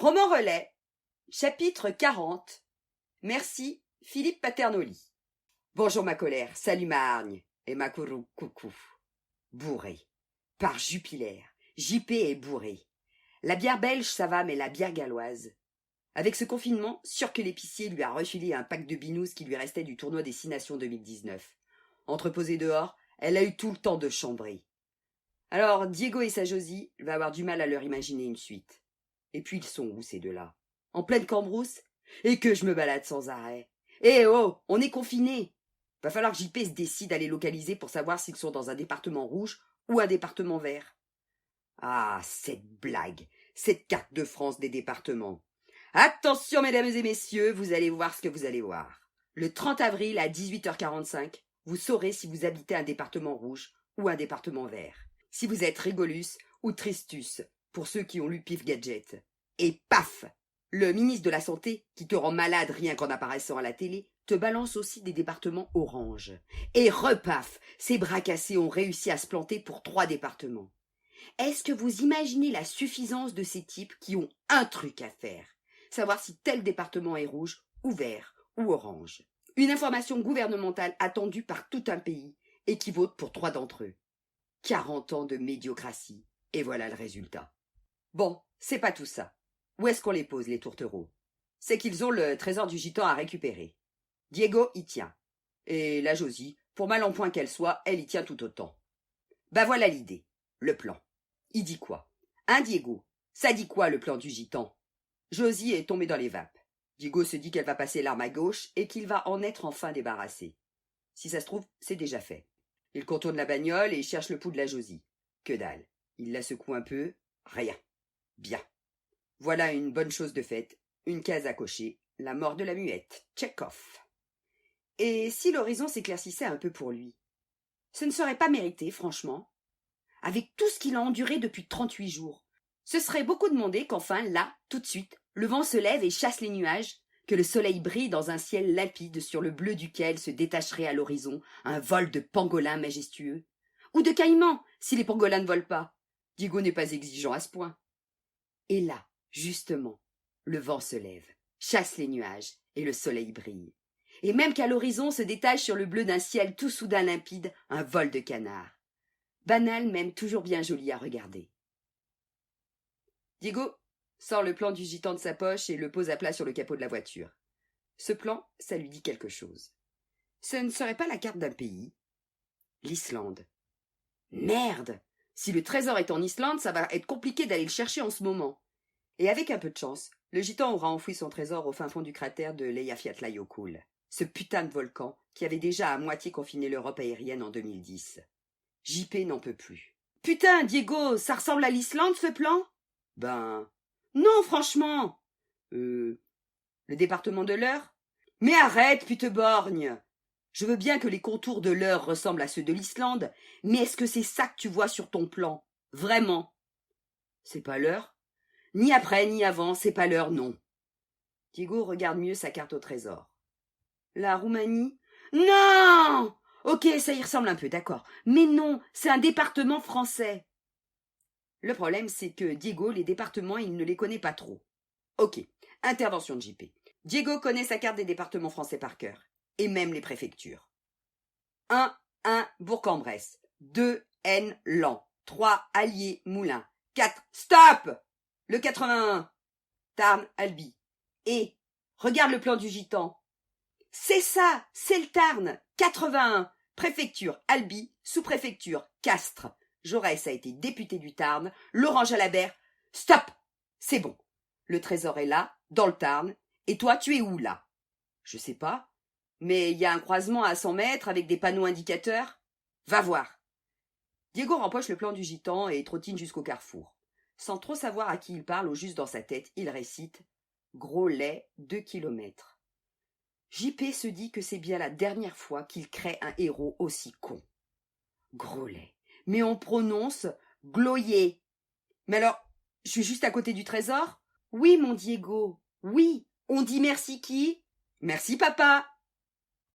Roman relais, chapitre 40. Merci, Philippe Paternoli. Bonjour ma colère, salut ma hargne, et ma coucou. Bourré. Par Jupiler, JP est bourré. La bière belge, ça va, mais la bière galloise. Avec ce confinement, sûr que l'épicier lui a refilé un pack de binous qui lui restait du tournoi des 6 Nations 2019. Entreposée dehors, elle a eu tout le temps de chambrer. Alors, Diego et sa Josie va avoir du mal à leur imaginer une suite. Et puis ils sont où ces deux-là? En pleine cambrousse? Et que je me balade sans arrêt. Eh oh, on est confinés. Va falloir que JP se décide à les localiser pour savoir s'ils sont dans un département rouge ou un département vert. Ah, cette blague, cette carte de France des départements. Attention, mesdames et messieurs, vous allez voir ce que vous allez voir. Le 30 avril à 18h45, vous saurez si vous habitez un département rouge ou un département vert. Si vous êtes Régolus ou Tristus, pour ceux qui ont lu Pif Gadget. Et paf! Le ministre de la Santé, qui te rend malade rien qu'en apparaissant à la télé, te balance aussi des départements orange. Et repaf! Ces bras cassés ont réussi à se planter pour 3 départements. Est-ce que vous imaginez la suffisance de ces types qui ont un truc à faire? Savoir si tel département est rouge ou vert ou orange. Une information gouvernementale attendue par tout un pays et qui vote pour 3 d'entre eux. 40 ans de médiocratie. Et voilà le résultat. Bon, c'est pas tout ça. Où est-ce qu'on les pose, les tourtereaux? C'est qu'ils ont le trésor du gitan à récupérer. Diego y tient. Et la Josie, pour mal en point qu'elle soit, elle y tient tout autant. Bah voilà l'idée, le plan. Il dit quoi? Hein, Diego? Ça dit quoi, le plan du gitan? Josie est tombée dans les vapes. Diego se dit qu'elle va passer l'arme à gauche et qu'il va en être enfin débarrassé. Si ça se trouve, c'est déjà fait. Il contourne la bagnole et cherche le pouls de la Josie. Que dalle. Il la secoue un peu. Rien. Bien. Voilà une bonne chose de faite. Une case à cocher. La mort de la muette. Tchekhov. Et si l'horizon s'éclaircissait un peu pour lui? Ce ne serait pas mérité, franchement. Avec tout ce qu'il a enduré depuis 38 jours. Ce serait beaucoup demandé qu'enfin, là, tout de suite, le vent se lève et chasse les nuages, que le soleil brille dans un ciel limpide sur le bleu duquel se détacherait à l'horizon un vol de pangolins majestueux. Ou de caïmans, si les pangolins ne volent pas. Diego n'est pas exigeant à ce point. Et là, justement, le vent se lève, chasse les nuages, et le soleil brille. Et même qu'à l'horizon se détache sur le bleu d'un ciel tout soudain limpide un vol de canards. Banal, même toujours bien joli à regarder. Diego sort le plan du gitan de sa poche et le pose à plat sur le capot de la voiture. Ce plan, ça lui dit quelque chose. Ce ne serait pas la carte d'un pays? L'Islande. Merde! Si le trésor est en Islande, ça va être compliqué d'aller le chercher en ce moment. Et avec un peu de chance, le gitan aura enfoui son trésor au fin fond du cratère de l'Eyjafjallajökull, ce putain de volcan qui avait déjà à moitié confiné l'Europe aérienne en 2010. JP n'en peut plus. Putain, Diego, ça ressemble à l'Islande, ce plan? Ben... Non, franchement. Le département de l'Eure? Mais arrête, pute borgne! Je veux bien que les contours de l'Eure ressemblent à ceux de l'Islande, mais est-ce que c'est ça que tu vois sur ton plan? Vraiment? C'est pas l'Eure? Ni après, ni avant, c'est pas l'Eure, non. Diego regarde mieux sa carte au trésor. La Roumanie? Non! Ok, ça y ressemble un peu, d'accord. Mais non, c'est un département français. Le problème, c'est que Diego, les départements, il ne les connaît pas trop. Ok, intervention de JP. Diego connaît sa carte des départements français par cœur, et même les préfectures. 1. Bourg-en-Bresse. 2. N-Lan. 3. Allier, Moulins. 4. Stop! Le 81. Tarn, Albi. Et, regarde le plan du gitan. C'est ça, c'est le Tarn. 81. Préfecture, Albi. Sous-préfecture, Castres. Jaurès a été député du Tarn. Laurent Jalabert. Stop! C'est bon. Le trésor est là, dans le Tarn. Et toi, tu es où, là? Je sais pas. Mais il y a un croisement à 100 mètres avec des panneaux indicateurs. Va voir. Diego rempoche le plan du gitan et trottine jusqu'au carrefour. Sans trop savoir à qui il parle au juste dans sa tête, il récite « Gros lait, 2 kilomètres ». JP se dit que c'est bien la dernière fois qu'il crée un héros aussi con. Gros lait. Mais on prononce « gloyer ». Mais alors, je suis juste à côté du trésor? Oui, mon Diego, oui. On dit merci qui? Merci papa.